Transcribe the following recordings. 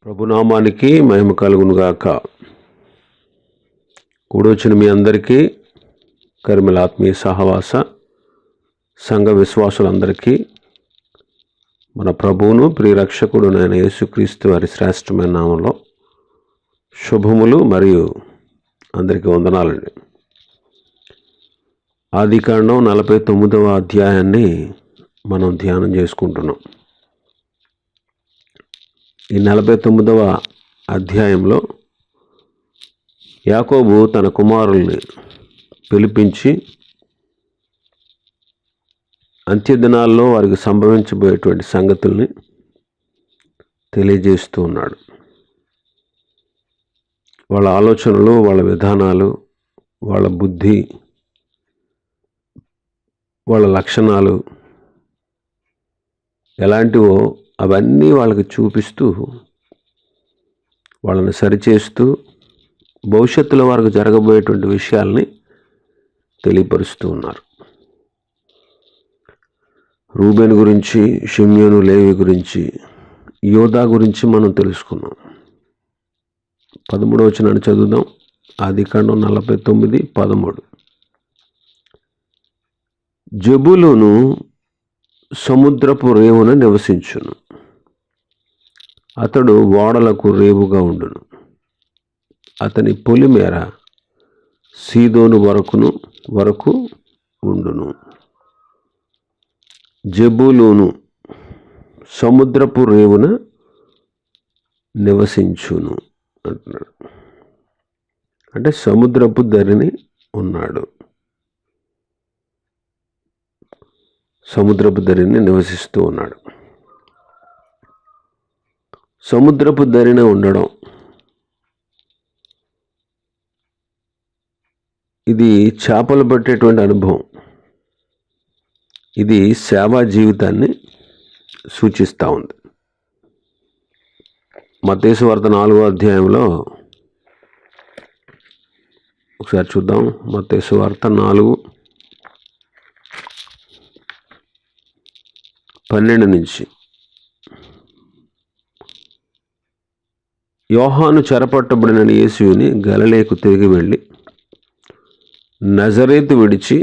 ప్రభునామానికి మహిమ కలుగునుగాక. కూడొచ్చిన మీ అందరికీ కరిమల ఆత్మీయ సహవాస సంఘ విశ్వాసులందరికీ మన ప్రభువును ప్రియరక్షకుడునైన యేసుక్రీస్తు వారి శ్రేష్టమైన నామంలో శుభములు మరియు అందరికీ వందనాలండి. ఆదికాండం 49వ అధ్యాయాన్ని మనం ధ్యానం చేసుకుంటున్నాం. ఈ 49వ అధ్యాయంలో యాకోబు తన కుమారుల్ని పిలిపించి అంత్యదినాల్లో వారికి సంభవించబోయేటువంటి సంగతుల్ని తెలియజేస్తూ ఉన్నాడు. వాళ్ళ ఆలోచనలు, వాళ్ళ విధానాలు, వాళ్ళ బుద్ధి, వాళ్ళ లక్షణాలు ఎలాంటివో అవన్నీ వాళ్ళకి చూపిస్తూ వాళ్ళని సరిచేస్తూ భవిష్యత్తులో వారికి జరగబోయేటువంటి విషయాల్ని తెలియపరుస్తూ ఉన్నారు. రూబేను గురించి, షిమ్యోను, లేవి గురించి, యోధా గురించి మనం తెలుసుకున్నాం. 13వ వచనాన్ని చదువుదాం. ఆదికాండం 49:13. జెబూలూను సముద్రపు రేవున నివసించును, అతడు ఓడలకు రేవుగా ఉండును. అతని పొలిమేర సీదోను వరకు ఉండును. జెబూలూను సముద్రపు రేవున నివసించును అంటున్నాడు. అంటే సముద్రపు దరిని ఉన్నాడు, సముద్రపు దరిని నివసిస్తూ ఉన్నాడు. సముద్రపు దరిన ఉండడం ఇది చేపలు పట్టేటువంటి అనుభవం. ఇది సేవా జీవితాన్ని సూచిస్తూ ఉంది. మత్తయి సువార్త 4వ అధ్యాయంలో ఒకసారి చూద్దాం. మత్తయి సువార్త 4:12 నుంచి. యోహాను చెరపట్టబడిన యేసుని గలిలయకు తిరిగి వెళ్ళి నజరేతు విడిచి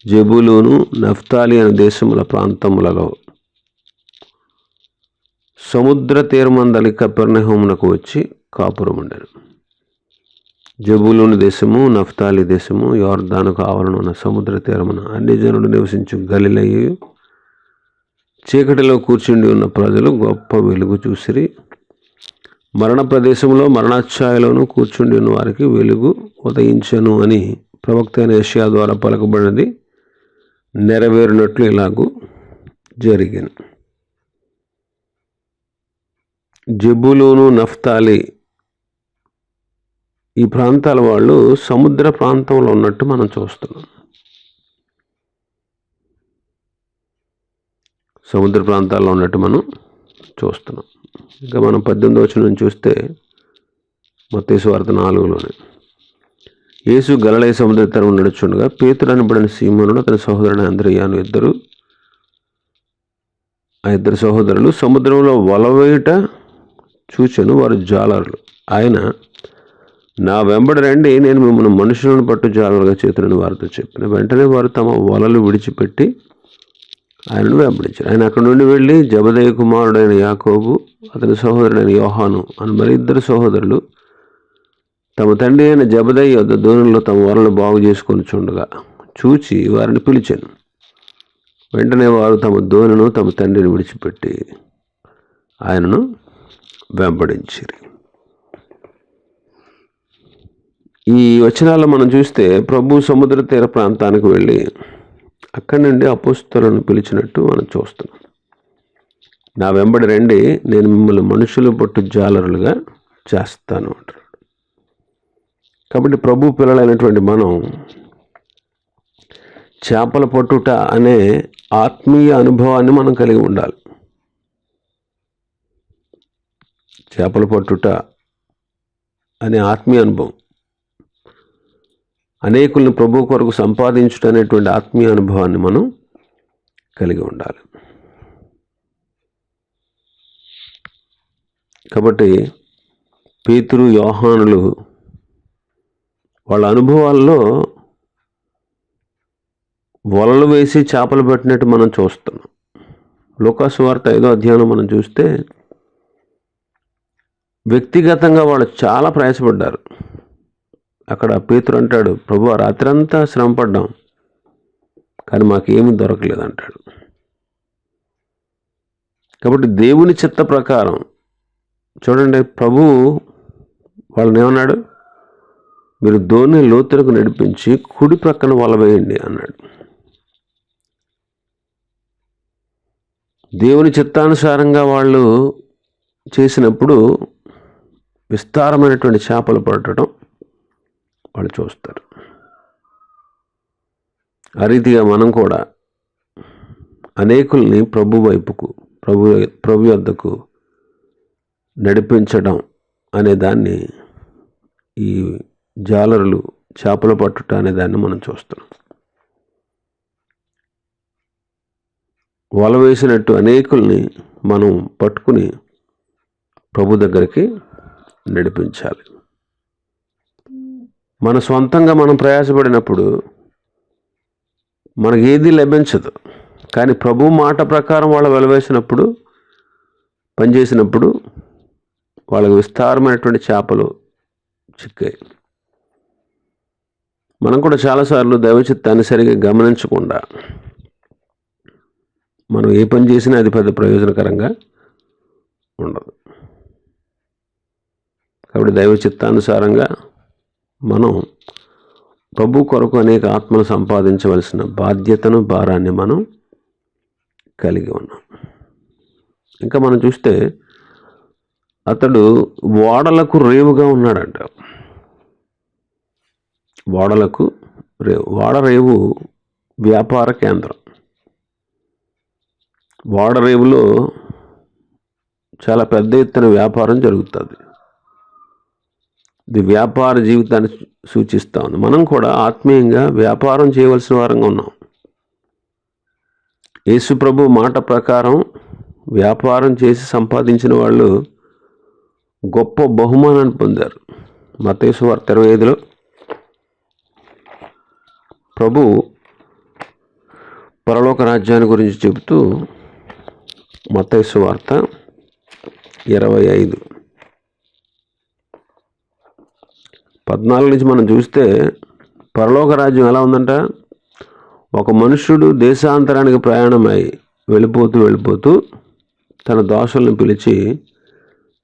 జెబూలూను, నఫ్తాలి అనే దేశముల ప్రాంతములలో సముద్ర తీరమందలి కపెర్నహూమునకు వచ్చి కాపురముండెను. జెబూలూను దేశము, నఫ్తాలి దేశము యోర్దానుకు ఆవరణమున్న సముద్ర తీరమున అన్ని జనులు నివసించు గలిలయయు చీకటిలో కూర్చుండి ఉన్న ప్రజలు గొప్ప వెలుగు చూసిరి. మరణ ప్రదేశంలో మరణాఛాయలోను కూర్చుండి ఉన్న వారికి వెలుగు ఉదయించెను అని ప్రవక్త అయిన యెషయా ద్వారా పలకబడినది నెరవేరినట్లు ఇలాగూ జరిగింది. జెబూలూను, నఫ్తాలి ఈ ప్రాంతాల వాళ్ళు సముద్ర ప్రాంతంలో ఉన్నట్టు మనం చూస్తున్నాం. సముద్ర ప్రాంతాల్లో ఉన్నట్టు మనం చూస్తున్నాం. ఇంకా మనం 18వ వచనం చూస్తే మత్తయి సువార్త 4లోనే యేసు గలిలయ సముద్ర తీరం నడుచుండగా పేతురు అనబడిన సీమోనును అతని సహోదరుడు అంద్రెయ్యను ఇద్దరు సహోదరులు సముద్రంలో వలవేయుట చూచెను. వారు జాలరులు. ఆయన, నా వెంబడి రండి, నేను మిమ్మల్ని మనుషులను పట్టు జాలరుగా చేతులని వారితో చెప్పిన. వెంటనే వారు తమ వలలు విడిచిపెట్టి ఆయనను వెంబడించారు. ఆయన అక్కడి నుండి వెళ్ళి జబదయి కుమారుడైన యాకోబు, అతని సహోదరుడైన యోహాను అని మరి ఇద్దరు సహోదరులు తమ తండ్రి అయిన జబదయి యొద్ద దోణిలో తమ వలలు బాగు చేసుకొని చుండగా చూచి వారిని పిలిచాను. వెంటనే వారు తమ దోణిను తమ తండ్రిని విడిచిపెట్టి ఆయనను వెంబడించిరి. ఈ వచనాల్లో మనం చూస్తే ప్రభు సముద్ర తీర ప్రాంతానికి వెళ్ళి అక్కడి నుండి అపోస్తలులను పిలిచినట్టు మనం చూస్తున్నాం. నా వెంబడి రండి, నేను మిమ్మల్ని మనుషులు పట్టు జాలరులుగా చేస్తాను అంటారు. కాబట్టి ప్రభు పిల్లలైనటువంటి మనం చేపల పట్టుట అనే ఆత్మీయ అనుభవాన్ని మనం కలిగి ఉండాలి. చేపల పట్టుట అనే ఆత్మీయ అనుభవం, అనేకులను ప్రభు కొరకు సంపాదించుట అనేటువంటి ఆత్మీయ అనుభవాన్ని మనం కలిగి ఉండాలి. కాబట్టి పేతురు, యోహానులు వాళ్ళ అనుభవాల్లో వలలు వేసి చేపలు పట్టినట్టు మనం చూస్తున్నాం. లూకా సువార్త 5వ అధ్యాయం మనం చూస్తే వ్యక్తిగతంగా వాళ్ళు చాలా ప్రయాసపడ్డారు. అక్కడ పేతురు అంటాడు, ప్రభువా, రాత్రంతా శ్రమ పడ్డాం కానీ మాకేమీ దొరకలేదు అంటాడు. కాబట్టి దేవుని చిత్త ప్రకారం చూడండి, ప్రభువు వాళ్ళని ఏమన్నాడు, మీరు దోణి లోతులకు నడిపించి కుడి ప్రక్కన వల వేయండి అన్నాడు. దేవుని చిత్తానుసారంగా వాళ్ళు చేసినప్పుడు విస్తారమైనటువంటి చేపలు పట్టడం వాళ్ళు చూస్తారు. ఆ రీతిగా మనం కూడా అనేకుల్ని ప్రభు వైపుకు, ప్రభు యొద్దకు నడిపించడం అనే దాన్ని, ఈ జాలరులు చేపలు పట్టుట అనే దాన్ని మనం చూస్తున్నాం. వల వేసినట్టు అనేకుల్ని మనం పట్టుకుని ప్రభు దగ్గరికి నడిపించాలి. మన సొంతంగా మనం ప్రయాసపడినప్పుడు మనకి ఏది లభించదు. కానీ ప్రభు మాట ప్రకారం వాళ్ళు వెలవేసినప్పుడు, పనిచేసినప్పుడు వాళ్ళకి విస్తారమైనటువంటి చేపలు చిక్కాయి. మనం కూడా చాలాసార్లు దైవచిత్తాన్ని సరిగా గమనించకుండా మనం ఏ పని చేసినా అది పెద్ద ప్రయోజనకరంగా ఉండదు. కాబట్టి దైవ చిత్తానుసారంగా మనం ప్రభు కొరకు అనేక ఆత్మను సంపాదించవలసిన బాధ్యతను, భారాన్ని మనం కలిగి ఉన్నాం. ఇంకా మనం చూస్తే అతడు ఓడలకు రేవుగా ఉన్నాడంట. ఓడలకు రేవు, ఓడరేవు వ్యాపార కేంద్రం. ఓడరేవులో చాలా పెద్ద ఎత్తున వ్యాపారం జరుగుతుంది. ఇది వ్యాపార జీవితాన్ని సూచిస్తూ ఉంది. మనం కూడా ఆత్మీయంగా వ్యాపారం చేయవలసిన వారంగా ఉన్నాం. యేసు ప్రభు మాట ప్రకారం వ్యాపారం చేసి సంపాదించిన వాళ్ళు గొప్ప బహుమానాన్ని పొందారు. మత్తయి సువార్త 25లో ప్రభు పరలోక రాజ్యాన్ని గురించి చెబుతూ, మత్తయి సువార్త 25:14 నుంచి మనం చూస్తే పరలోక రాజ్యం ఎలా ఉందంట, ఒక మనుష్యుడు దేశాంతరానికి ప్రయాణమై వెళ్ళిపోతూ తన దోషులను పిలిచి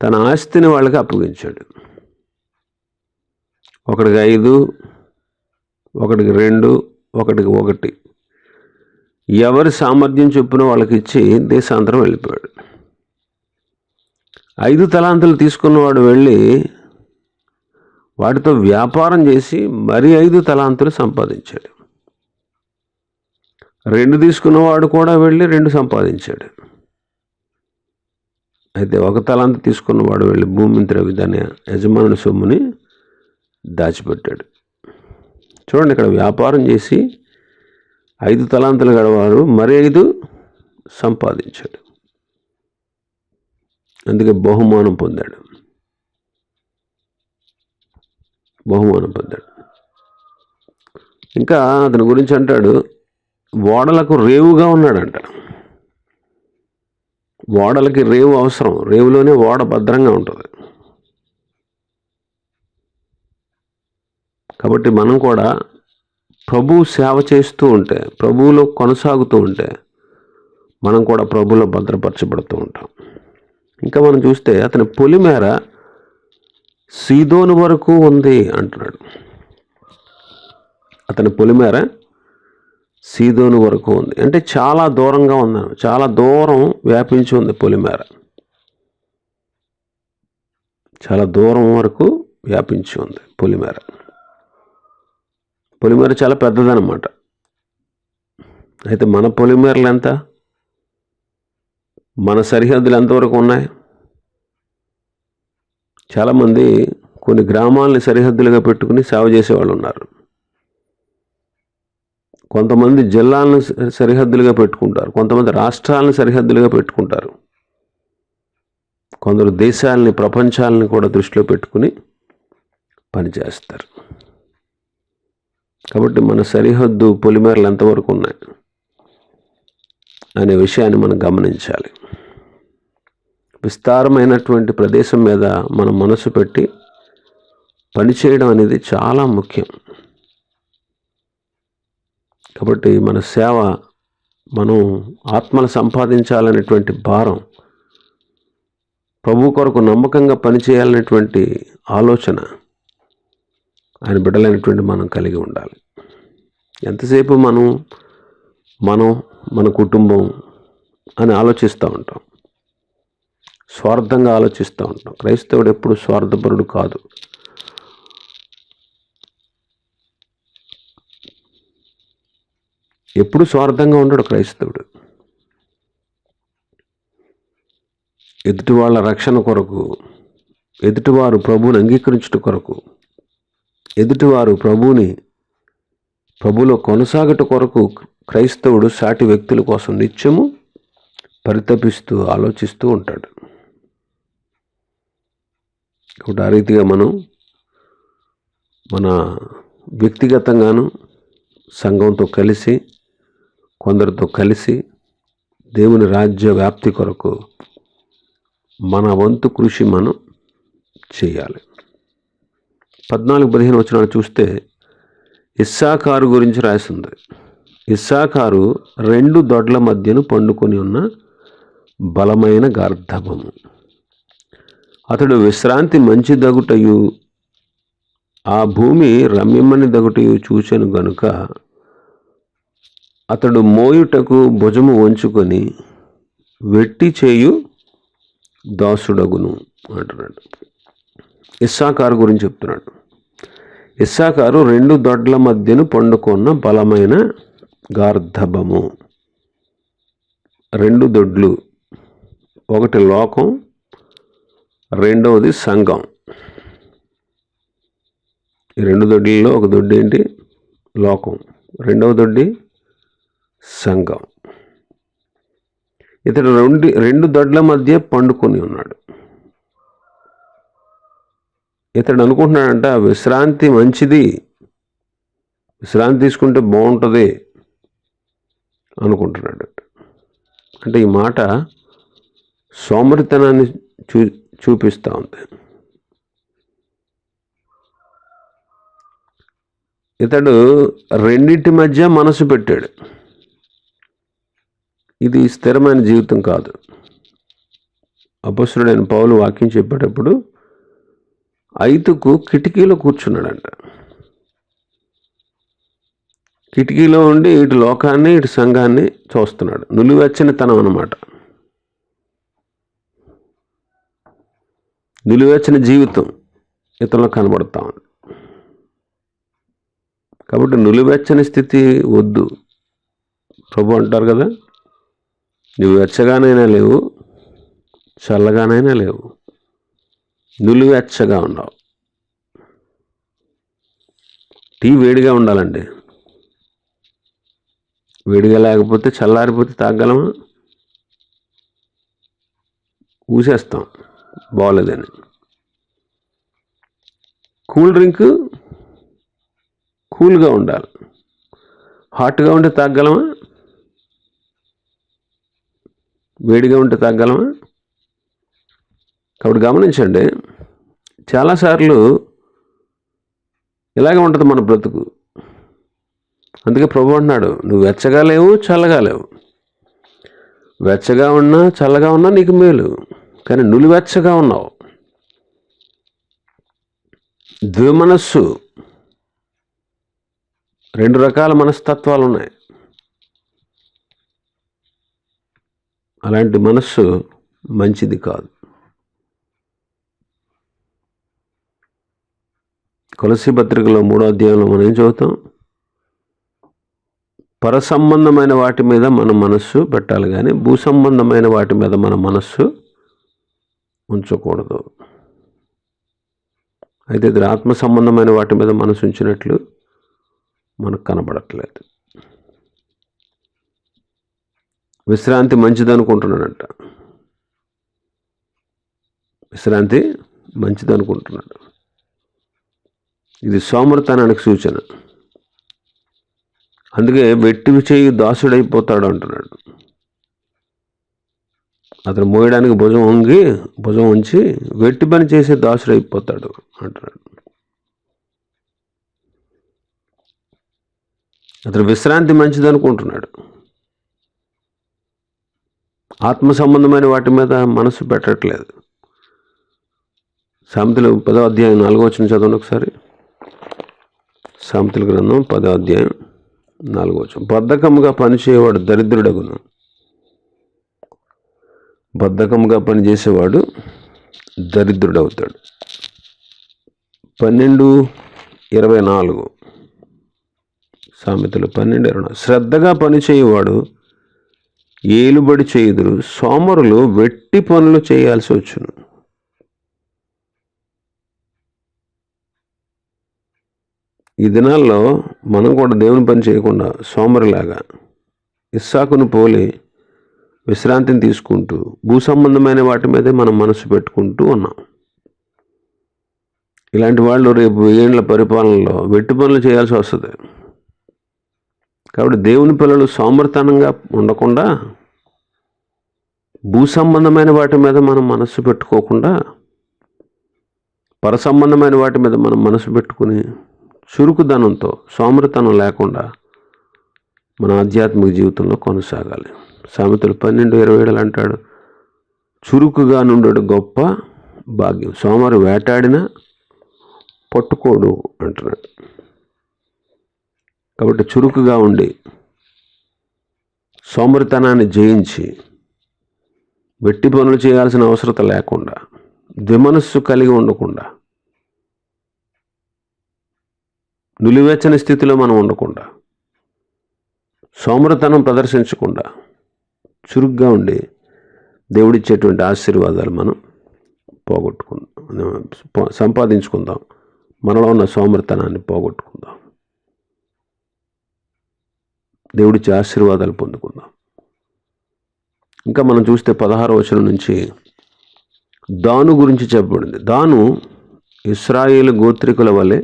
తన ఆస్తిని వాళ్ళకి అప్పగించాడు. ఒకడికి 5, ఒకడికి 2, ఒకడికి 1, ఎవరి సామర్థ్యం చొప్పున వాళ్ళకి ఇచ్చి దేశాంతరం వెళ్ళిపోయాడు. 5 తలాంతులు తీసుకున్నవాడు వెళ్ళి వాటితో వ్యాపారం చేసి మరి 5 తలాంతులు సంపాదించాడు. 2 తీసుకున్నవాడు కూడా వెళ్ళి 2 సంపాదించాడు. అయితే 1 తలాంతు తీసుకున్నవాడు వెళ్ళి భూమిని త్రవ్వి దాని యజమానుని సొమ్ముని దాచిపెట్టాడు. చూడండి, ఇక్కడ వ్యాపారం చేసి 5 తలాంతులు గడవారు మరి 5 సంపాదించాడు. అందుకే బహుమానం పొందాడు. ఇంకా అతని గురించి అంటాడు, ఓడలకు రేవుగా ఉన్నాడంట. ఓడలకి రేవు అవసరం. రేవులోనే ఓడ భద్రంగా ఉంటుంది. కాబట్టి మనం కూడా ప్రభు సేవ చేస్తూ ఉంటే, ప్రభువులో కొనసాగుతూ ఉంటే మనం కూడా ప్రభువులో భద్రపరచబడుతూ ఉంటాం. ఇంకా మనం చూస్తే అతని పొలిమేర సీదోను వరకు ఉంది అంటున్నాడు. అతని పొలిమేర సీదోను వరకు ఉంది అంటే చాలా దూరంగా ఉంది, చాలా దూరం వ్యాపించి ఉంది పొలిమేర. చాలా దూరం వరకు వ్యాపించి ఉంది పొలిమేర. పొలిమేర చాలా పెద్దదన్నమాట. అయితే మన పొలిమేరలు ఎంత, మన సరిహద్దులు ఎంతవరకు ఉన్నాయి? చాలామంది కొన్ని గ్రామాలని సరిహద్దులుగా పెట్టుకుని సేవ చేసేవాళ్ళు ఉన్నారు. కొంతమంది జిల్లాలను సరిహద్దులుగా పెట్టుకుంటారు, కొంతమంది రాష్ట్రాలను సరిహద్దులుగా పెట్టుకుంటారు, కొందరు దేశాలని, ప్రపంచాలని కూడా దృష్టిలో పెట్టుకుని పనిచేస్తారు. కాబట్టి మన సరిహద్దు పొలిమేరలు ఎంతవరకు ఉన్నాయి అనే విషయాన్ని మనం గమనించాలి. విస్తారమైనటువంటి ప్రదేశం మీద మనం మనసు పెట్టి పనిచేయడం అనేది చాలా ముఖ్యం. కాబట్టి మన సేవ, మనం ఆత్మలు సంపాదించాలనేటువంటి భారం, ప్రభు కొరకు నమ్మకంగా పనిచేయాలనేటువంటి ఆలోచన ఆయన బిడ్డలైనటువంటి మనం కలిగి ఉండాలి. ఎంతసేపు మనం మన కుటుంబం అని ఆలోచిస్తూ ఉంటాం, స్వార్థంగా ఆలోచిస్తూ ఉంటాం. క్రైస్తవుడు ఎప్పుడు స్వార్థపరుడు కాదు. ఎప్పుడు స్వార్థంగా ఉండడు క్రైస్తవుడు. ఎదుటి వాళ్ళ రక్షణ కొరకు, ఎదుటివారు ప్రభువుని అంగీకరించుట కొరకు, ఎదుటివారు ప్రభువులో కొనసాగట కొరకు క్రైస్తవుడు సాటి వ్యక్తుల కోసం నిత్యము పరితపిస్తూ ఆలోచిస్తూ ఉంటాడు. కాబట్టి ఆ రీతిగా మనం మన వ్యక్తిగతంగాను, సంఘంతో కలిసి, కొందరితో కలిసి దేవుని రాజ్య వ్యాప్తి కొరకు మన వంతు కృషి మనం చేయాలి. 14-15 వచనాలు చూస్తే ఇస్సాకారు గురించి రాసింది. ఇస్సాకారు 2 దొడ్ల మధ్యను పండుకొని ఉన్న బలమైన గార్ధబము. అతడు విశ్రాంతి మంచిదగుటయు ఆ భూమి రమ్యమని దగుటయు చూచెను గనుక అతడు మోయుటకు భుజము వంచుకొని వెట్టి చేయు దాసుడగును అంటున్నాడు. ఇస్సాకారు గురించి చెప్తున్నాడు. ఇస్సాకారు 2 దొడ్ల మధ్యను పండుకున్న బలమైన గార్ధబము. 2 దొడ్లు, ఒకటి లోకం, రెండవది సంఘం. ఈ 2 దొడ్లలో ఒక దొడ్డి ఏంటి? లోకం. రెండవ దొడ్డి సంఘం. ఇతడు 2 దొడ్ల మధ్య పండుకొని ఉన్నాడు. ఇతడు అనుకుంటున్నాడంట విశ్రాంతి మంచిది, విశ్రాంతి తీసుకుంటే బాగుంటుంది అనుకుంటున్నాడు. అంటే ఈ మాట సోమరితనాన్ని చూపిస్తూ ఉంది. ఇతడు రెండింటి మధ్య మనసు పెట్టాడు. ఇది స్థిరమైన జీవితం కాదు. అపొస్తలుడైన పౌలు వాక్యం చెప్పేటప్పుడు ఐతుకు కిటికీలో కూర్చున్నాడంట. కిటికీలో ఉండి ఇటు లోకాన్ని, ఇటు సంఘాన్ని చూస్తున్నాడు. నిలువెచ్చనితనం అన్నమాట. నిలువెచ్చని జీవితం ఇతరులో కనబడతా ఉంది. కాబట్టి నిలువెచ్చని స్థితి వద్దు. ప్రభు అంటారు కదా, నువ్వు వెచ్చగానైనా లేవు, చల్లగానైనా లేవు, నిలువెచ్చగా ఉండవు. టీ వేడిగా ఉండాలండి. వేడిగా లేకపోతే చల్లారిపోతే తాగలమా? ఊసేస్తాం బాగోలేదని. కూల్ డ్రింక్ కూల్గా ఉండాలి. హాట్గా ఉంటే తాగలమా? వేడిగా ఉంటే తాగలమా? కాబట్టి గమనించండి, చాలాసార్లు ఇలాగే ఉంటుంది మన బ్రతుకు. అందుకే ప్రభు అంటున్నాడు, నువ్వు వెచ్చగా లేవు, చల్లగా లేవు. వెచ్చగా ఉన్నా చల్లగా ఉన్నా నీకు మేలు, కానీ నులివెచ్చగా ఉన్నావు. ద్విమనస్సు, 2 రకాల మనస్తత్వాలు ఉన్నాయి. అలాంటి మనస్సు మంచిది కాదు. కొలసీ పత్రికలో 3వ అధ్యాయంలో మనం ఏం చదువుతాం? పరసంబంధమైన వాటి మీద మన మనస్సు పెట్టాలి, కానీ భూసంబంధమైన వాటి మీద మన మనస్సు ఉంచకూడదు. అయితే ఇది ఆత్మ సంబంధమైన వాటి మీద మనసు ఉంచినట్లు మనకు కనబడట్లేదు. విశ్రాంతి మంచిదనుకుంటున్నాడంట. విశ్రాంతి మంచిది అనుకుంటున్నాడు. ఇది సోమరితనానికి సూచన. అందుకే వెట్టి చేయి దాసుడైపోతాడు అంటున్నాడు. అతను మోయడానికి భుజం ఉంచి వెట్టి పని చేసే దాసుడైపోతాడు అంటున్నాడు. అతను విశ్రాంతి మంచిది అనుకుంటున్నాడు. ఆత్మ సంబంధమైన వాటి మీద మనసు పెట్టట్లేదు. సామెతలు 10వ అధ్యాయం 4వ వచనం చదవండి ఒకసారి. సామెతల గ్రంథం 10వ అధ్యాయం 4వ వచనం. బద్ధకముగా పనిచేయవాడు దరిద్రుడగును. బద్ధకముగా పనిచేసేవాడు దరిద్రుడవుతాడు. 12:24 సామెతలు 12:24. శ్రద్ధగా పనిచేయవాడు ఏలుబడి చేయుదురు, సోమరులు వెట్టి పనులు చేయాల్సి వచ్చును. ఈ దినాల్లో మనం కూడా దేవుని పని చేయకుండా సోమరిలాగా ఇస్సాకును పోలి విశ్రాంతిని తీసుకుంటూ భూ సంబంధమైన వాటి మీదే మనం మనసు పెట్టుకుంటూ ఉన్నాం. ఇలాంటి వాళ్ళు రేపు 1000 ఏళ్ల పరిపాలనలో వెట్టి పనులు చేయాల్సి వస్తుంది. కాబట్టి దేవుని పిల్లలు సోమరితనంగా ఉండకుండా భూ సంబంధమైన వాటి మీద మనం మనసు పెట్టుకోకుండా పర సంబంధమైన వాటి మీద మనం మనసు పెట్టుకుని చురుకుదనంతో సోమరితనం లేకుండా మన ఆధ్యాత్మిక జీవితంలో కొనసాగాలి. సామెతలు 12:27 అంటాడు, చురుకుగా నుండడు గొప్ప భాగ్యం, సోమరి వేటాడినా పట్టుకోడు అంటున్నాడు. కాబట్టి చురుకుగా ఉండి సోమరితనాన్ని జయించి వెట్టి పనులు చేయాల్సిన అవసరత లేకుండా ద్విమనస్సు కలిగి ఉండకుండా నులివెచ్చని స్థితిలో మనం ఉండకుండా సోమరితనం ప్రదర్శించకుండా చురుగ్గా ఉండి దేవుడిచ్చేటువంటి ఆశీర్వాదాలు మనం సంపాదించుకుందాం. మనలో ఉన్న సోమరితనాన్ని పోగొట్టుకుందాం. దేవుడిచ్చే ఆశీర్వాదాలు పొందుకుందాం. ఇంకా మనం చూస్తే 16వ వచనం నుంచి దాను గురించి చెప్పబడింది. దాను ఇశ్రాయేలు గోత్రికుల వలె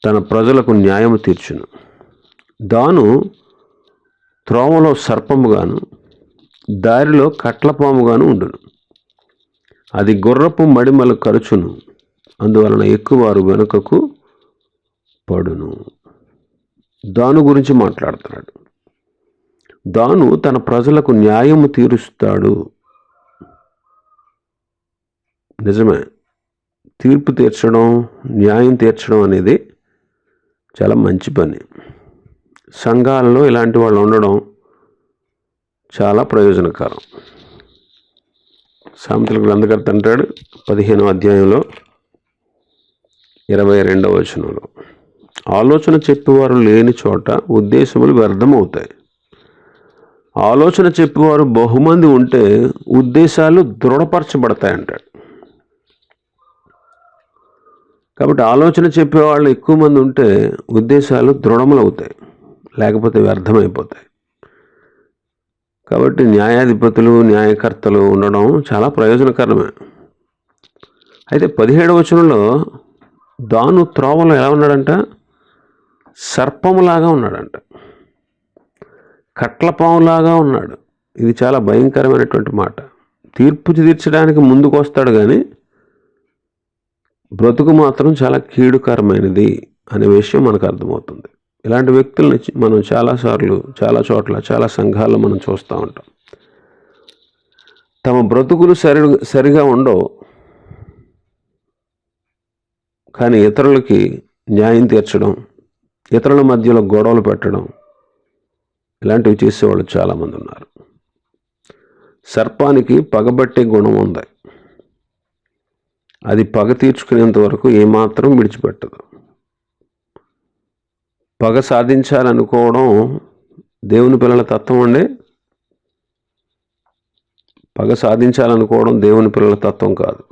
తన ప్రజలకు న్యాయము తీర్చును. దాను త్రోవలో సర్పముగాను దారిలో కట్లపాముగాను ఉండును. అది గుర్రపు మడిమలు కరుచును, అందువలన ఎక్కువారు వెనుకకు పడును. దాను గురించి మాట్లాడుతున్నాడు. దాను తన ప్రజలకు న్యాయము తీరుస్తాడు. నిజమే, తీర్పు తీర్చడం, న్యాయం తీర్చడం అనేది చాలా మంచి పని. సంఘాలలో ఇలాంటి వాళ్ళు ఉండడం చాలా ప్రయోజనకరం. సామెతల గ్రంథకర్త అంటాడు 15వ అధ్యాయంలో 22వ వచనంలో, ఆలోచన చెప్పేవారు లేని చోట ఉద్దేశములు వ్యర్థమవుతాయి. ఆలోచన చెప్పేవారు బహుమంది ఉంటే ఉద్దేశాలు దృఢపరచబడతాయంటాడు. కాబట్టి ఆలోచన చెప్పేవాళ్ళు ఎక్కువ మంది ఉంటే ఉద్దేశాలు దృఢములవుతాయి, లేకపోతే వ్యర్థమైపోతాయి. కాబట్టి న్యాయాధిపతులు, న్యాయకర్తలు ఉండడం చాలా ప్రయోజనకరమే. అయితే 17వ వచనంలో దాను త్రోవలో ఎలా ఉన్నాడంట? సర్పములాగా ఉన్నాడంట, కట్లపాములాగా ఉన్నాడు. ఇది చాలా భయంకరమైనటువంటి మాట. తీర్పు తీర్చడానికి ముందుకు వస్తాడు కానీ బ్రతుకు మాత్రం చాలా కీడుకరమైనది అనే విషయం మనకు అర్థమవుతుంది. ఇలాంటి వ్యక్తుల్ని మనం చాలాసార్లు, చాలా చోట్ల, చాలా సంఘాల్లో మనం చూస్తూ ఉంటాం. తమ బ్రతుకులు సరిగా ఉండవు, కానీ ఇతరులకి న్యాయం తీర్చడం, ఇతరుల మధ్యలో గొడవలు పెట్టడం, ఇలాంటివి చేసేవాళ్ళు చాలామంది ఉన్నారు. సర్పానికి పగబట్టే గుణం ఉంది. అది పగ తీర్చుకునేంత వరకు ఏమాత్రం విడిచిపెట్టదు. పగ సాధించాలనుకోవడం దేవుని పిల్లల తత్వం అండి. పగ సాధించాలనుకోవడం దేవుని పిల్లల తత్వం కాదు.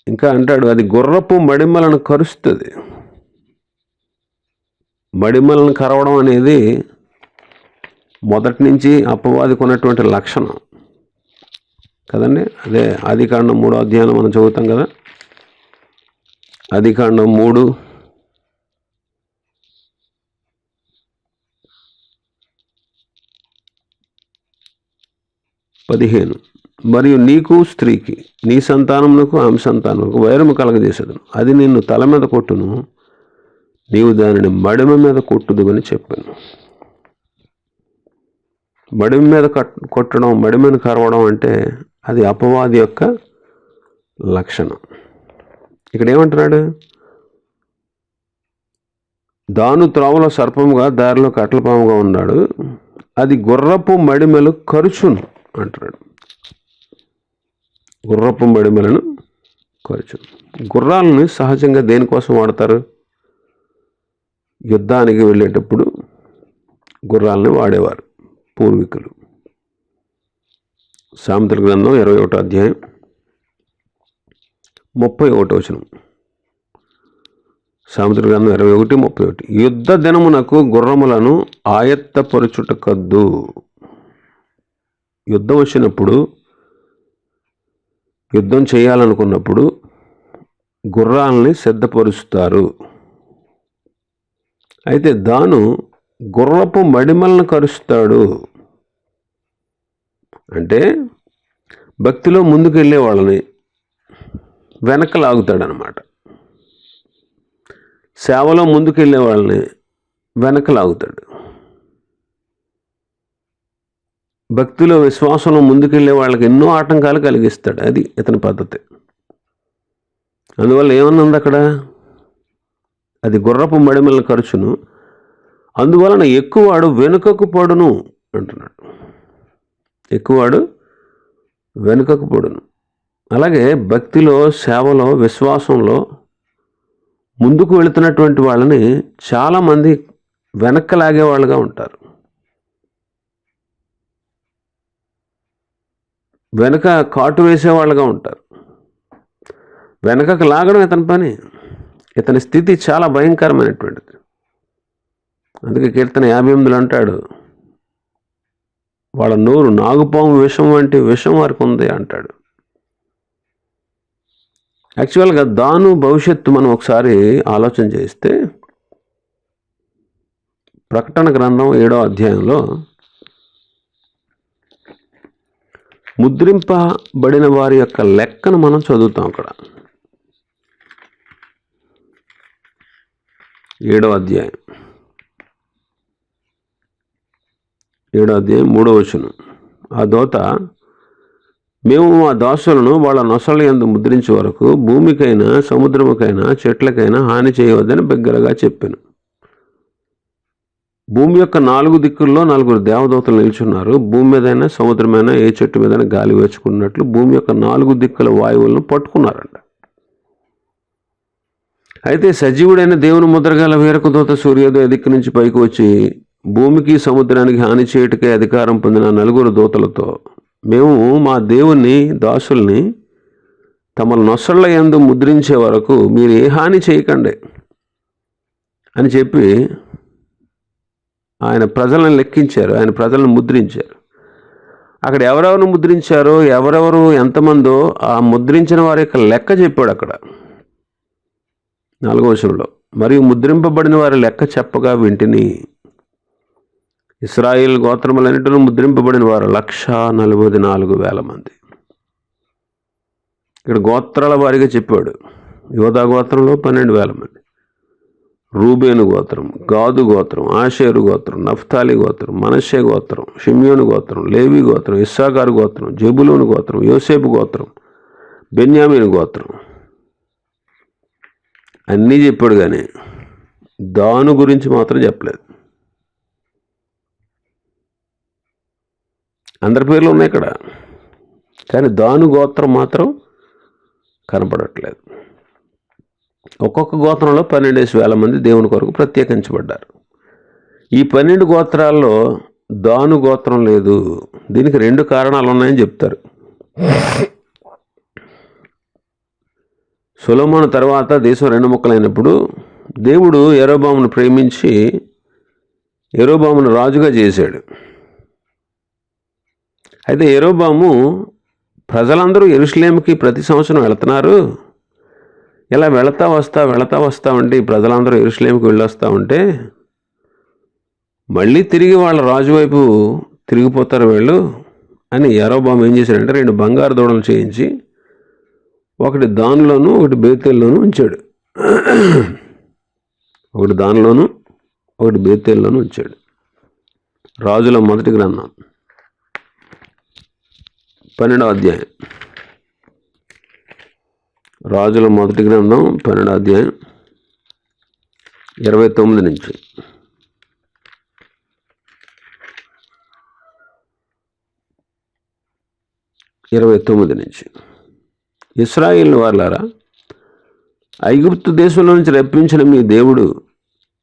ఇంకా అంటాడు, అది గుర్రపు మడిమలను కరుస్తుంది. మడిమలను కరవడం అనేది మొదటి నుంచి అపవాదికి ఉన్నటువంటి లక్షణం. కదండి. అదే ఆదికాండం 3వ అధ్యాయం మనం చదువుతాం కదా. ఆదికాండం 3:15 మరియు నీకు స్త్రీకి నీ సంతానమునకు ఆమె సంతానమునకు వైరము కలగజేసేదను, అది నిన్ను తల మీద కొట్టును, నీవు దానిని మడిమ మీద కొట్టుదువని చెప్పాను. మడిమ మీద కొట్టడం, మడిమను కరవడం అంటే అది అపవాది యొక్క లక్షణం. ఇక్కడ ఏమంటున్నాడు? దాను త్రోవలో సర్పముగా దారిలో కట్లపాముగా ఉన్నాడు, అది గుర్రపు మడిమెలు కరుచును అంటున్నాడు. గుర్రపు మడిమెలను కరుచును. గుర్రాలను సహజంగా దేనికోసం వాడతారు? యుద్ధానికి వెళ్ళేటప్పుడు గుర్రాలని వాడేవారు పూర్వీకులు. సామెతల గ్రంథం 21వ అధ్యాయం 31వ వచనం. సామెతల గ్రంథం 21:31. యుద్ధ దినమునకు గుర్రములను ఆయత్తపరచుటకద్దు. యుద్ధం వచ్చినప్పుడు, యుద్ధం చేయాలనుకున్నప్పుడు గుర్రాలని సిద్ధపరుస్తారు. అయితే దాను గుర్రపు మడిమలను కరుస్తాడు. అంటే భక్తిలో ముందుకు వెళ్ళే వాళ్ళని వెనక లాగుతాడనమాట. సేవలో ముందుకు వెళ్ళే వాళ్ళని వెనక లాగుతాడు. భక్తిలో విశ్వాసంలో ముందుకెళ్ళే వాళ్ళకి ఎన్నో ఆటంకాలు కలిగిస్తాడు. అది ఇతని పద్ధతి. అందువల్ల ఏమన్నది అక్కడ? అది గుర్రపు మడిమల ఖర్చును, అందువలన ఎక్కువవాడు వెనుకకు పడును అంటున్నాడు. ఎక్కువవాడు వెనుకకు పడును. అలాగే భక్తిలో, సేవలో, విశ్వాసంలో ముందుకు వెళుతున్నటువంటి వాళ్ళని చాలామంది వెనక్కి లాగేవాళ్ళుగా ఉంటారు. వెనక కాటు వేసేవాళ్ళుగా ఉంటారు. వెనకకు లాగడం ఇతని పని. ఇతని స్థితి చాలా భయంకరమైనటువంటిది. అందుకే కీర్తన 58 అంటాడు, వాళ్ళ నోరు నాగుపాము విషం వంటి విషం వరకు ఉంది అంటాడు. యాక్చువల్గా దాను భవిష్యత్తు మనం ఒకసారి ఆలోచన చేస్తే, ప్రకటన గ్రంథం 7వ అధ్యాయంలో ముద్రింపబడిన వారి యొక్క లెక్కను మనం చదువుతాం. అక్కడ 7వ అధ్యాయం 3వ వచనం. ఆ దూత, మేము మా దాసులను వాళ్ళ నొసళ్ళ యందు ముద్రించే వరకు భూమికైనా సముద్రముకైనా చెట్లకైనా హాని చేయవద్దని బిగ్గరగా చెప్పాను. భూమి యొక్క 4 దిక్కుల్లో 4 దేవదూతలు నిల్చున్నారు. భూమి మీదైనా సముద్రమైనా ఏ చెట్టు మీదైనా గాలి వేసుకున్నట్లు భూమి యొక్క 4 దిక్కుల వాయువులను పట్టుకున్నారంట. అయితే సజీవుడైన దేవుని ముద్రగల వేరొక దూత సూర్యోదయ దిక్కు నుంచి పైకి వచ్చి భూమికి సముద్రానికి హాని చేయుటకే అధికారం పొందిన 4 దూతలతో, మేము మా దేవుని దాసుల్ని తమ నొసళ్ళ యందు ముద్రించే వరకు మీరు ఏ హాని చేయకండి అని చెప్పి ఆయన ప్రజలను లెక్కించారు. ఆయన ప్రజలను ముద్రించారు. అక్కడ ఎవరెవరు ముద్రించారో, ఎవరెవరు ఎంతమందో ఆ ముద్రించిన వారి యొక్క లెక్క చెప్పాడు అక్కడ 4వ వచనంలో. మరియు ముద్రింపబడిన వారి లెక్క చెప్పగా వింటిని. ఇశ్రాయేలు గోత్రములన్నిటిలో ముద్రింపబడిన వారు 1,44,000 మంది. ఇక్కడ గోత్రాల వారిగా చెప్పాడు. యోధా గోత్రంలో 12,000 మంది, రూబేను గోత్రం, గాదు గోత్రం, ఆషేరు గోత్రం, నఫ్తాలి గోత్రం, మనష్షే గోత్రం, షిమ్యోను గోత్రం, లేవి గోత్రం, ఇస్సాకారు గోత్రం, జెబులూను గోత్రం, యోసేపు గోత్రం, బెన్యామీను గోత్రం అన్నీ చెప్పాడు. కానీ దాను గురించి మాత్రం చెప్పలేదు. అందరి పేర్లు ఉన్నాయి ఇక్కడ, కానీ దాను గోత్రం మాత్రం కనపడట్లేదు. ఒక్కొక్క గోత్రంలో 12,000 మంది దేవుని కొరకు ప్రత్యేకించబడ్డారు. ఈ 12 గోత్రాల్లో దాను గోత్రం లేదు. దీనికి 2 కారణాలు ఉన్నాయని చెప్తారు. సొలొమోను తర్వాత దేశం 2 ముక్కలైనప్పుడు దేవుడు యెరోబామును ప్రేమించి యెరోబామును రాజుగా చేశాడు. అయితే యెరోబాము ప్రజలందరూ యెరూషలేముకి ప్రతి సంవత్సరం వెళుతున్నారు. ఇలా వెళతా వస్తా ఉంటే ఈ ప్రజలందరూ యెరూషలేముకి వెళ్ళొస్తూ ఉంటే మళ్ళీ తిరిగి వాళ్ళ రాజు వైపు తిరిగిపోతారు వీళ్ళు అని యరొబాము ఏం చేశాడంటే 2 బంగారు దూడలు చేయించి ఒకటి దానిలోను ఒకటి బేతేల్లోనూ ఉంచాడు. ఒకటి దానిలోను ఒకటి బేతేల్లోనూ ఉంచాడు. రాజుల మొదటి గ్రంథం 12వ అధ్యాయం. రాజుల మొదటి గ్రంథం 12వ అధ్యాయం 29 నుంచి. ఇశ్రాయేలు వారలారా, ఐగుప్తు దేశంలో నుంచి రప్పించిన మీ దేవుడు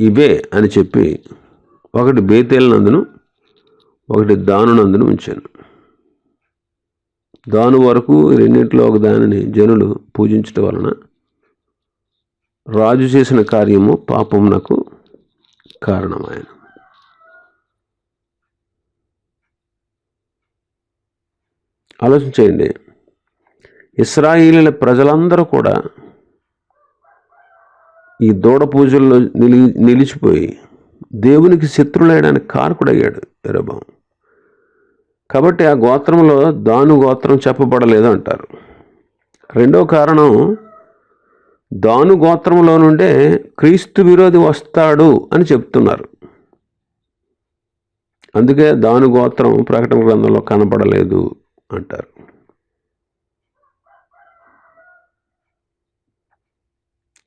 ఇవే అని చెప్పి ఒకటి బేతేలినందును ఒకటి దానునందును ఉంచాను. దాను వరకు రెండింటిలో ఒక దానిని జనులు పూజించటం వలన రాజు చేసిన కార్యము పాపమునకు కారణమైన. ఆలోచించేయండి. ఇశ్రాయేలీల ప్రజలందరూ కూడా ఈ దూడ పూజల్లో నిలిచిపోయి దేవునికి శత్రులేయడానికి కారకుడయ్యాడు యరొబాము. కాబట్టి ఆ గోత్రంలో దాను గోత్రం చెప్పబడలేదు అంటారు. రెండో కారణం, దాను గోత్రంలో నుండే క్రీస్తు విరోధి వస్తాడు అని చెప్తున్నారు. అందుకే దాను గోత్రం ప్రకటన గ్రంథంలో కనపడలేదు అంటారు.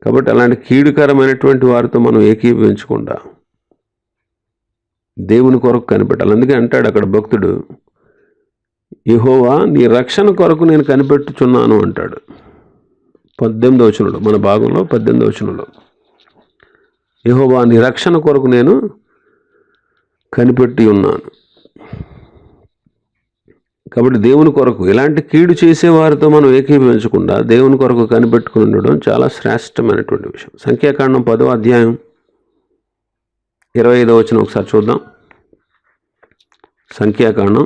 కాబట్టి అలాంటి కీడుకరమైనటువంటి వారితో మనం ఏకీభవించకుండా దేవుని కొరకు కనిపెట్టాలి. అందుకే అంటాడు అక్కడ భక్తుడు, యెహోవా నీ రక్షణ కొరకు నేను కనిపెట్టుచున్నాను అంటాడు. 18వ వచనంలో, మన భాగంలో 18వ వచనంలో, యెహోవా నీ రక్షణ కొరకు నేను కనిపెట్టి ఉన్నాను. కాబట్టి దేవుని కొరకు, ఇలాంటి కీడు చేసేవారితో మనం ఏకీభవించకుండా దేవుని కొరకు కనిపెట్టుకుని ఉండడం చాలా శ్రేష్టమైనటువంటి విషయం. సంఖ్యాకాండం 10వ అధ్యాయం 25వ వచనం ఒకసారి చూద్దాం. సంఖ్యాకాండం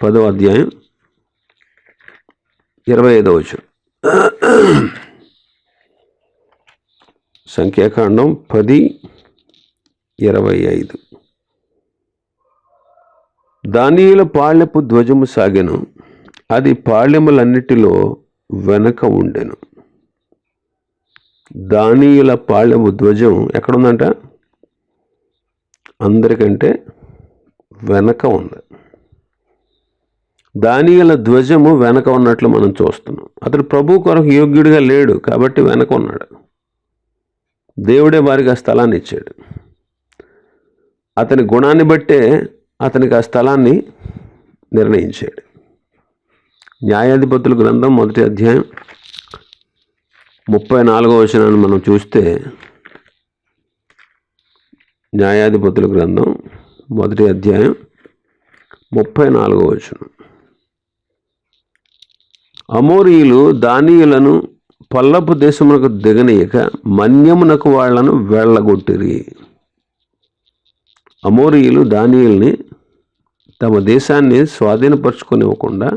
10వ అధ్యాయం 25వ వచనం. సంఖ్యాకాండం 10:25. దానియేలు పాళ్యపు ధ్వజము సాగెను, అది పాళ్యములన్నిటిలో వెనక ఉండెను. దానియేల పాళ్యపు ధ్వజం ఎక్కడుందంట? అందరికంటే వెనక ఉంది. దానియేల ధ్వజము వెనక ఉన్నట్లు మనం చూస్తున్నాం. అతడు ప్రభు కొరకు యోగ్యుడిగా లేడు కాబట్టి వెనక ఉన్నాడు. దేవుడే వారికి ఆ స్థలాన్ని ఇచ్చాడు. అతని గుణాన్ని బట్టే అతనికి ఆ స్థలాన్ని నిర్ణయించాడు. న్యాయాధిపతుల గ్రంథం 1వ అధ్యాయం 34వ వచనాన్ని మనం చూస్తే, న్యాయాధిపతుల గ్రంథం 1వ అధ్యాయం 34వ వచనం. అమోరీయులు దానియేలును పల్లపు దేశమునకు దిగనీయక మన్యమునకు వాళ్లను వెళ్ళగొట్టిరి. అమోరీయులు దానియేలుని తమ దేశాన్ని స్వాధీనపరుచుకొనివ్వకుండా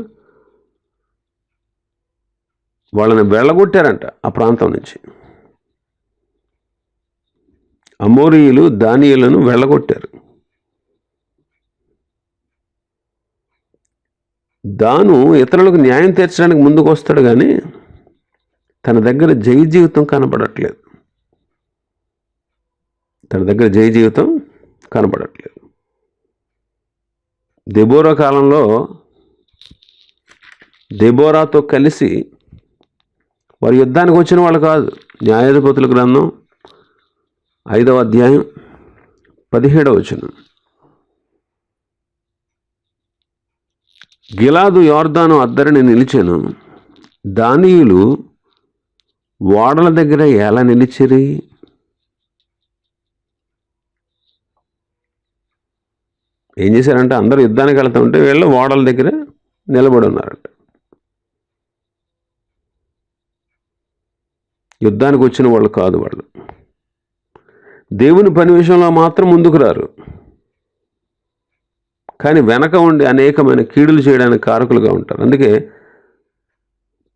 వాళ్ళని వెళ్ళగొట్టారంట ఆ ప్రాంతం నుంచి. అమోరీయులు దానియేలును వెళ్ళగొట్టారు. దాను ఇతరులకు న్యాయం తీర్చడానికి ముందుకు వస్తాడు కానీ తన దగ్గర జయ జీవితం కనబడట్లేదు. దెబోరా కాలంలో దెబోరాతో కలిసి వారు యుద్ధానికి వచ్చిన వాళ్ళు కాదు. న్యాయాధిపతుల గ్రంథం 5వ అధ్యాయం 17వ వచనం. గిలాదు యోర్దాను అద్దరిని నిలిచెను, దానియేలు ఓడల దగ్గర ఎలా నిలిచిరి? ఏం చేశారంటే అందరూ యుద్ధానికి వెళ్తూ ఉంటే వీళ్ళు ఓడల దగ్గర నిలబడి ఉన్నారంట. యుద్ధానికి వచ్చిన వాళ్ళు కాదు. వాళ్ళు దేవుని పని విషయంలో మాత్రం ముందుకు రారు, కానీ వెనక ఉండి అనేకమైన కీడులు చేయడానికి కారకులుగా ఉంటారు. అందుకే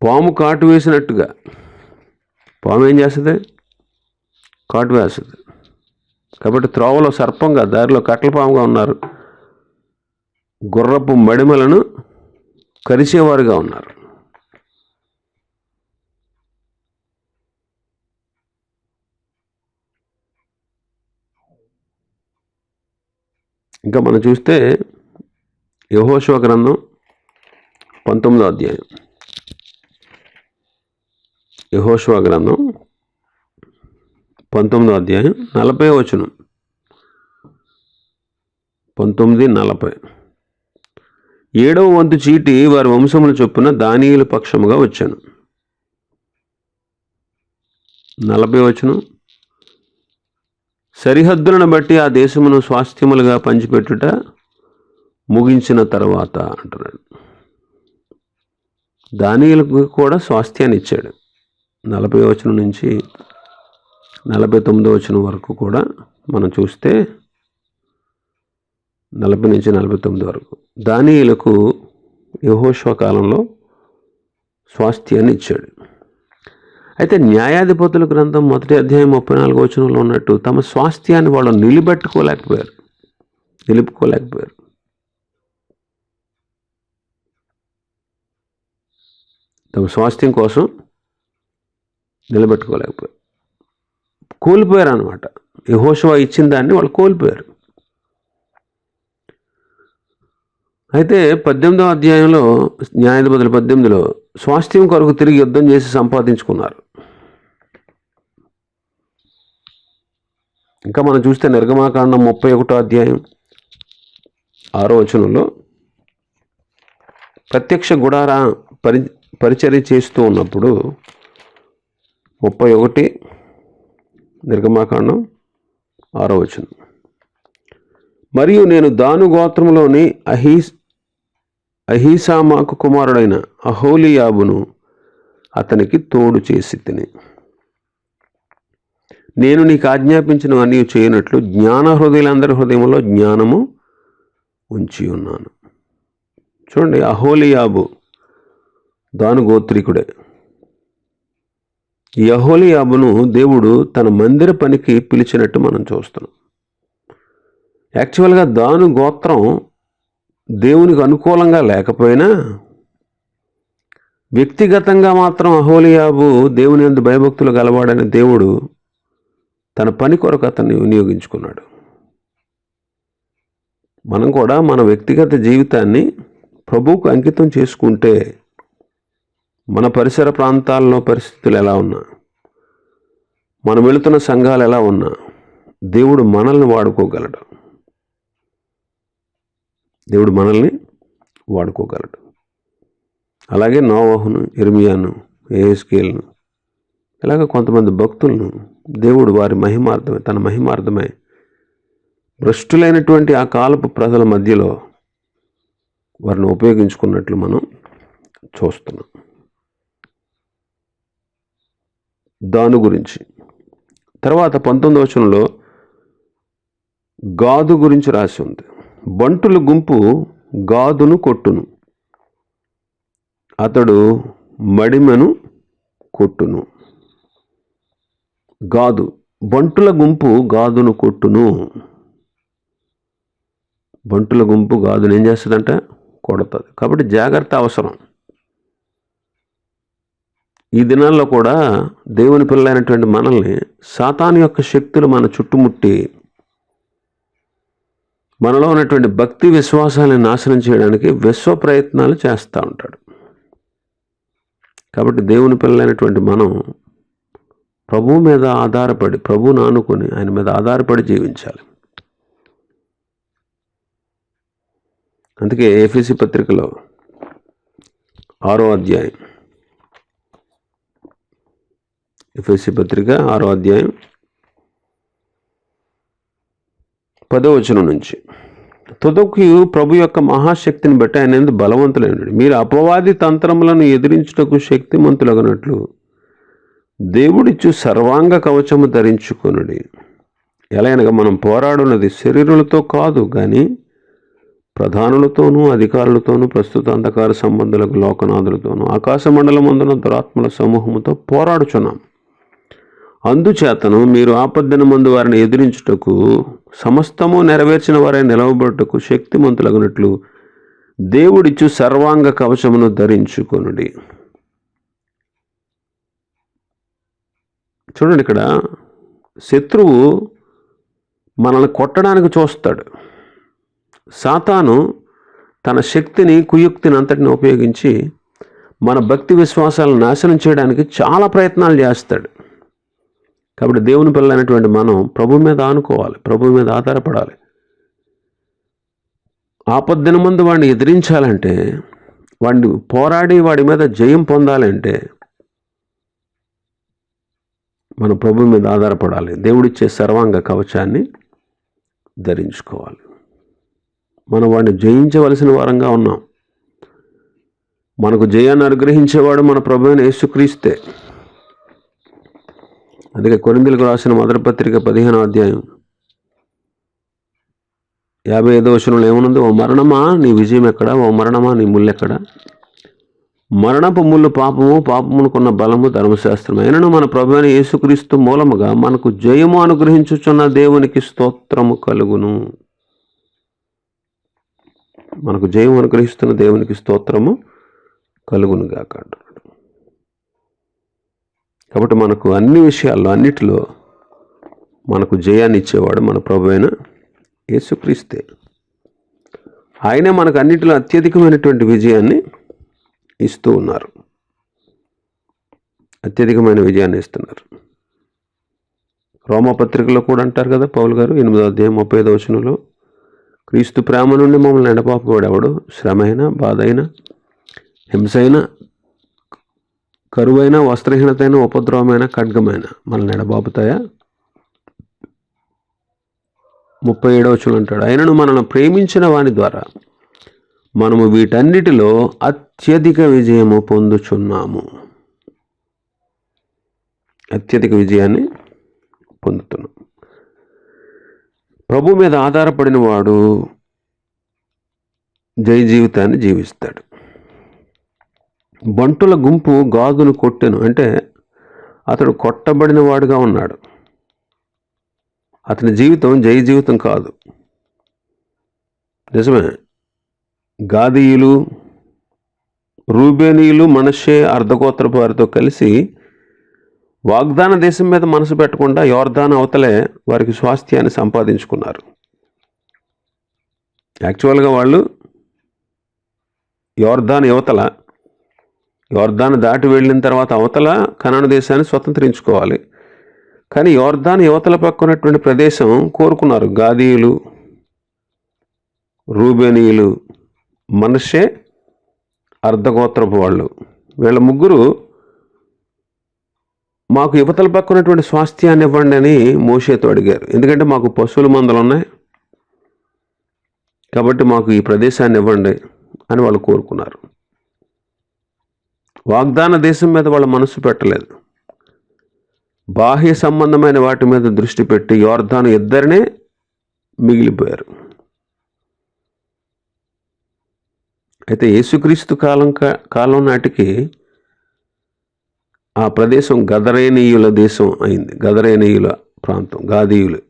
పాము కాటు వేసినట్టుగా. పాము ఏం చేస్తుంది? కాటు వేస్తుంది. కాబట్టి త్రోవలో సర్పంగా, దారిలో కట్టల పాముగా ఉన్నారు, గుర్రపు మడిమలను కరిచేవారుగా ఉన్నారు. ఇంకా మనం చూస్తే యెహోషువ గ్రంథం 19వ అధ్యాయం. యెహోషువ గ్రంథం 19వ అధ్యాయం 40వ వచనం. 19:40. 7వ వంతు చీటి వారి వంశముల చొప్పున దానియేలు పక్షముగా వచ్చాను. 40వ వచనం. సరిహద్దులను బట్టి ఆ దేశమును స్వాస్థ్యములుగా పంచిపెట్టుట ముగించిన తర్వాత అంటున్నాడు. దానియేలుకు కూడా స్వాస్థ్యాన్ని ఇచ్చాడు. 40వ వచనం నుంచి 49వ వచనం వరకు కూడా మనం చూస్తే 40 నుంచి 49 వరకు దానియేలుకు యెహోషువ కాలంలో స్వాస్థ్యాన్ని ఇచ్చాడు. అయితే న్యాయాధిపతుల గ్రంథం 1వ అధ్యాయం 34వ వచనంలో ఉన్నట్టు తమ స్వాస్థ్యాన్ని వాళ్ళు నిలుపుకోలేకపోయారు. తమ స్వాస్థ్యం కోసం నిలబెట్టుకోలేకపోయారు. కోల్పోయారు అన్నమాట. యెహోషువ ఇచ్చిన దాన్ని వాళ్ళు కోల్పోయారు. అయితే 18వ అధ్యాయంలో న్యాయాధిపతులు 18లో స్వాస్థ్యం కొరకు తిరిగి యుద్ధం చేసి సంపాదించుకున్నారు. ఇంకా మనం చూస్తే నిర్గమాకాండం 31వ అధ్యాయం 6వ వచనంలో ప్రత్యక్ష గుడార పరిచర్య చేస్తూ ఉన్నప్పుడు 31 నిర్గమాకాండం 6వ వచనం. మరియు నేను దాను గోత్రములోని అహీసామాకు కుమారుడైన అహోలియాబును అతనికి తోడు చేసి తిని, నేను నీకు ఆజ్ఞాపించినవన్నీ చేయనట్లు జ్ఞాన హృదయులందరి హృదయంలో జ్ఞానము ఉంచి ఉన్నాను. చూడండి, అహోలియాబు దాను గోత్రికుడే. ఈ అహోలియాబును దేవుడు తన మందిర పనికి పిలిచినట్టు మనం చూస్తున్నాం. యాక్చువల్గా దాను గోత్రం దేవునికి అనుకూలంగా లేకపోయినా వ్యక్తిగతంగా మాత్రం అహోలియాబు దేవుని యందు భయభక్తులు గలవాడని దేవుడు తన పని కొరకు అతన్ని వినియోగించుకున్నాడు. మనం కూడా మన వ్యక్తిగత జీవితాన్ని ప్రభువుకు అంకితం చేసుకుంటే మన పరిసర ప్రాంతాల్లో పరిస్థితులు ఎలా ఉన్నా, మనం వెళుతున్న సంఘాలు ఎలా ఉన్నా దేవుడు మనల్ని వాడుకోగలడు. అలాగే నోవహును, ఇర్మియాను, యెహెజ్కేలును, ఇలాగ కొంతమంది భక్తులను దేవుడు వారి మహిమార్థమే, తన మహిమార్థమే భ్రష్టులైనటువంటి ఆ కాలపు ప్రజల మధ్యలో వారిని ఉపయోగించుకున్నట్లు మనం చూస్తున్నాం. దాను గురించి తర్వాత 19వ వచనంలో గాదు గురించి రాసి ఉంది. బంటుల గుంపు గాదును కొట్టును, అతడు మడిమెను కొట్టును. గాదు, బంటుల గుంపు గాదును కొట్టును. బంటుల గుంపు గాదును ఏం చేస్తుందంట? కొడుతుంది. కాబట్టి జాగ్రత్త అవసరం. ఈ దినాల్లో కూడా దేవుని పిల్లలైనటువంటి మనల్ని సాతాను యొక్క శక్తులు మన చుట్టుముట్టి మనలో ఉన్నటువంటి భక్తి విశ్వాసాలను నాశనం చేయడానికి విశ్వ ప్రయత్నాలు చేస్తూ ఉంటాడు. కాబట్టి దేవుని పిల్లలైనటువంటి మనం ప్రభువు మీద ఆధారపడి, ప్రభువును ఆనుకొని ఆయన మీద ఆధారపడి జీవించాలి. అందుకే ఎఫెసీ పత్రికలో 6వ అధ్యాయం, ఎఫెసీ పత్రిక 6వ అధ్యాయం 10వ వచనం నుంచి, తుదకు ప్రభు యొక్క మహాశక్తిని బట్టి ఆయన యందు బలవంతులైనడు, మీరు అపవాది తంత్రములను ఎదిరించుటకు శక్తిమంతులగనట్లు దేవుడిచ్చు సర్వాంగ కవచము ధరించుకొనుడి. ఎలా అనగా మనం పోరాడున్నది శరీరులతో కాదు, కానీ ప్రధానులతోనూ అధికారులతోనూ ప్రస్తుత అంధకార సంబంధులకు లోకనాథులతోనూ ఆకాశ మండలమందున దురాత్మల సమూహముతో పోరాడుచున్నాం. అందుచేతను మీరు ఆపద్దినమందు వారిని ఎదిరించుటకు సమస్తము నెరవేర్చిన వారే నిలవబడుటకు శక్తిమంతులగునట్లు దేవుడిచ్చు సర్వాంగ కవచమును ధరించుకొనుడి. చూడండి, ఇక్కడ శత్రువు మనల్ని కొట్టడానికి చూస్తాడు. సాతాను తన శక్తిని, కుయుక్తిని అంతటిని ఉపయోగించి మన భక్తి విశ్వాసాలను నాశనం చేయడానికి చాలా ప్రయత్నాలు చేస్తాడు. కాబట్టి దేవుని పిల్లలైనటువంటి మనం ప్రభు మీద ఆనుకోవాలి, ప్రభు మీద ఆధారపడాలి. ఆపద్దినమందు వాడిని ఎదిరించాలంటే, వాడిని పోరాడి వాడి మీద జయం పొందాలంటే మనం ప్రభు మీద ఆధారపడాలి. దేవుడిచ్చే సర్వాంగ కవచాన్ని ధరించుకోవాలి. మనం వాడిని జయించవలసిన వారంగా ఉన్నాం. మనకు జయాన్ని అనుగ్రహించేవాడు మన ప్రభు అయిన యేసుక్రీస్తే. అందుకే కొరింథీయులకు రాసిన మొదటి పత్రిక 15వ అధ్యాయం 55వ వచనంలో ఏమనుంది? ఓ మరణమా నీ విజయం ఎక్కడ? ఓ మరణమా నీ ముల్లెక్కడ? మరణపు ముళ్ళు పాపము, పాపమునకున్న బలము ధర్మశాస్త్రం. అయినను మన ప్రభు అయిన యేసుక్రీస్తు మూలముగా మనకు జయము అనుగ్రహించుచున్న దేవునికి స్తోత్రము కలుగును. మనకు జయం అనుగ్రహిస్తున్న దేవునికి స్తోత్రము కలుగును గాక అంటున్నాడు. కాబట్టి మనకు అన్ని విషయాల్లో, అన్నిటిలో మనకు జయాన్ని ఇచ్చేవాడు మన ప్రభు అయిన యేసుక్రీస్తే. ఆయనే మనకు అన్నిటిలో అత్యధికమైనటువంటి విజయాన్ని ఇస్తూ ఉన్నారు. అత్యధికమైన విజయాన్ని ఇస్తున్నారు. రోమపత్రికలో కూడా అంటారు కదా పౌలు గారు 8వ అధ్యాయం 35వ వచనంలో, క్రీస్తు ప్రేమ నుండి మమ్మల్ని ఎడబాపువాడెవడు? శ్రమైన, బాధైన, హింసైన, కరువైన, వస్త్రహీనతైన, ఉపద్రవమైన, ఖడ్గమైన మనల్ని ఎడబాపుతాయా? 37వ వచనం అంటాడు, అయినను మనల్ని ప్రేమించిన వాని ద్వారా మనము వీటన్నిటిలో అత్యధిక విజయము పొందుచున్నాము. అత్యధిక విజయాన్ని పొందుతున్నాం. ప్రభు మీద ఆధారపడిన వాడు జయ జీవితాన్ని జీవిస్తాడు. బంటుల గుంపు గాదును కొట్టెను అంటే అతడు కొట్టబడిన వాడుగా ఉన్నాడు. అతని జీవితం జయ జీవితం కాదు. నిజమే, గాదీయులు, రూబేనీయులు, మనష్షే అర్ధగోత్రపు వారితో కలిసి వాగ్దాన దేశం మీద మనసు పెట్టకుండా యోర్దాను అవతలే వారికి స్వాస్థ్యాన్ని సంపాదించుకున్నారు. యాక్చువల్గా వాళ్ళు యోర్దాను దాటి వెళ్ళిన తర్వాత అవతల కనాను దేశాన్ని స్వతంత్రించుకోవాలి. కానీ యోర్దాను యువతల పక్క ఉన్నటువంటి ప్రదేశం కోరుకున్నారు. గాదీయులు, రూబేనీయులు, మనష్షే అర్ధగోత్రపు వాళ్ళు, వీళ్ళ ముగ్గురు మాకు యువతల పక్క ఉన్నటువంటి స్వాస్థ్యాన్ని ఇవ్వండి అని మోషేతో అడిగారు. ఎందుకంటే మాకు పశువుల మందలు ఉన్నాయి కాబట్టి మాకు ఈ ప్రదేశాన్ని ఇవ్వండి అని వాళ్ళు కోరుకున్నారు. వాగ్దాన దేశం మీద వాళ్ళ మనసు పెట్టలేదు. బాహ్య సంబంధమైన వాటి మీద దృష్టి పెట్టి యోర్దాను ఇద్దరినే మిగిలిపోయారు. అయితే యేసుక్రీస్తు కాలం నాటికి ఆ ప్రదేశం గదరేనీయుల దేశం అయింది. గదరేనీయుల ప్రాంతం, గాదీయులు.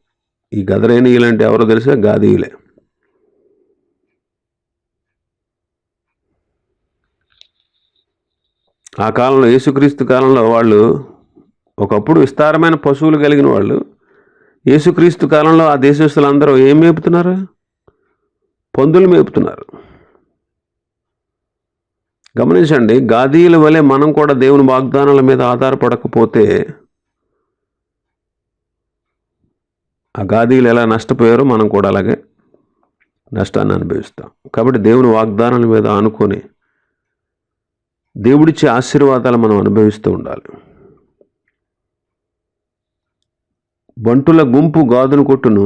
ఈ గదరేనీయులు అంటే ఎవరో తెలుసా? గాదీయులే. ఆ కాలంలో, యేసుక్రీస్తు కాలంలో వాళ్ళు ఒకప్పుడు విస్తారమైన పశువులు కలిగిన వాళ్ళు. యేసుక్రీస్తు కాలంలో ఆ దేశస్తులందరూ ఏం మేపుతున్నారు? పందులు మేపుతున్నారు. గమనించండి, గాదీయుల వలె మనం కూడా దేవుని వాగ్దానాల మీద ఆధారపడకపోతే ఆ గాదీయులు ఎలా నష్టపోయారో మనం కూడా అలాగే నష్టాన్ని అనుభవిస్తాం. కాబట్టి దేవుని వాగ్దానాల మీద ఆనుకొని దేవుడిచ్చే ఆశీర్వాదాలు మనం అనుభవిస్తూ ఉండాలి. బంటుల గుంపు గాదును కొట్టును,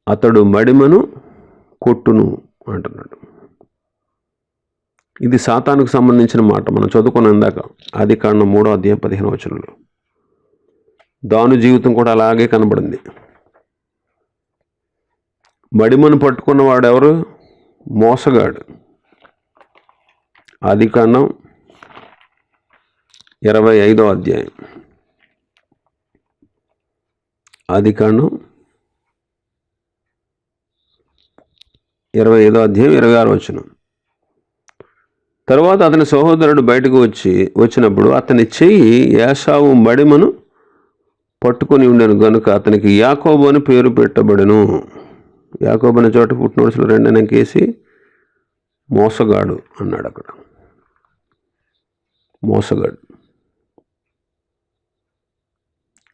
అతడు మడిమను కొట్టును అంటున్నాడు. ఇది సాతానుకు సంబంధించిన మాట. మనం చదువుకున్న ఇందాక ఆదికాండం 3వ అధ్యాయం 15వ వచనంలో దాను జీవితం కూడా అలాగే కనబడింది. మడిమను పట్టుకున్నవాడు ఎవరు? మోసగాడు. ఆదికాండం 25వ అధ్యాయం. ఆదికాండం 25వ అధ్యాయం 26వ వచనం. తరువాత అతని సహోదరుడు బయటకు వచ్చినప్పుడు అతని చెయ్యి ఏశావు మడిమను పట్టుకొని ఉండెను గనుక అతనికి యాకోబు అని పేరు పెట్టబడెను. యాకోబు అనే చోట పుట్టినోడుసులు 2 కేసి మోసగాడు అన్నాడు అక్కడ. మోసగాడు.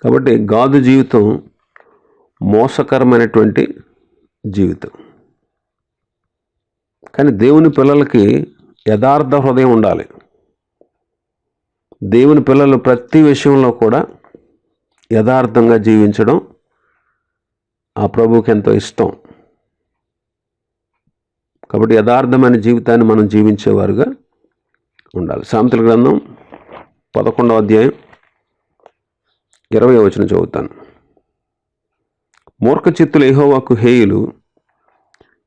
కాబట్టి గాదు జీవితం మోసకరమైనటువంటి జీవితం. కానీ దేవుని పిల్లలకి యథార్థ హృదయం ఉండాలి. దేవుని పిల్లలు ప్రతి విషయంలో కూడా యథార్థంగా జీవించడం ఆ ప్రభువుకి ఎంతో ఇష్టం. కాబట్టి యథార్థమైన జీవితాన్ని మనం జీవించేవారుగా ఉండాలి. సామెతల గ్రంథం 11వ అధ్యాయం 20వ వచనం చదువుతాను. మూర్ఖచిత్తులు యెహోవాకు హేయులు,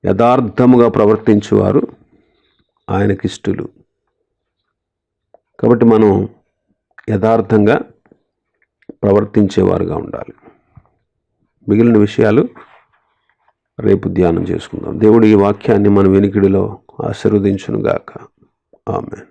యథార్థముగా ప్రవర్తించువారు ఆయనకిష్టులు. కాబట్టి మనం యథార్థంగా ప్రవర్తించేవారుగా ఉండాలి. మిగిలిన విషయాలు రేపు ధ్యానం చేసుకుందాం. దేవుడు ఈ వాక్యాన్ని మన వినికిడిలో ఆశీర్వదించునుగాక. ఆమేన్.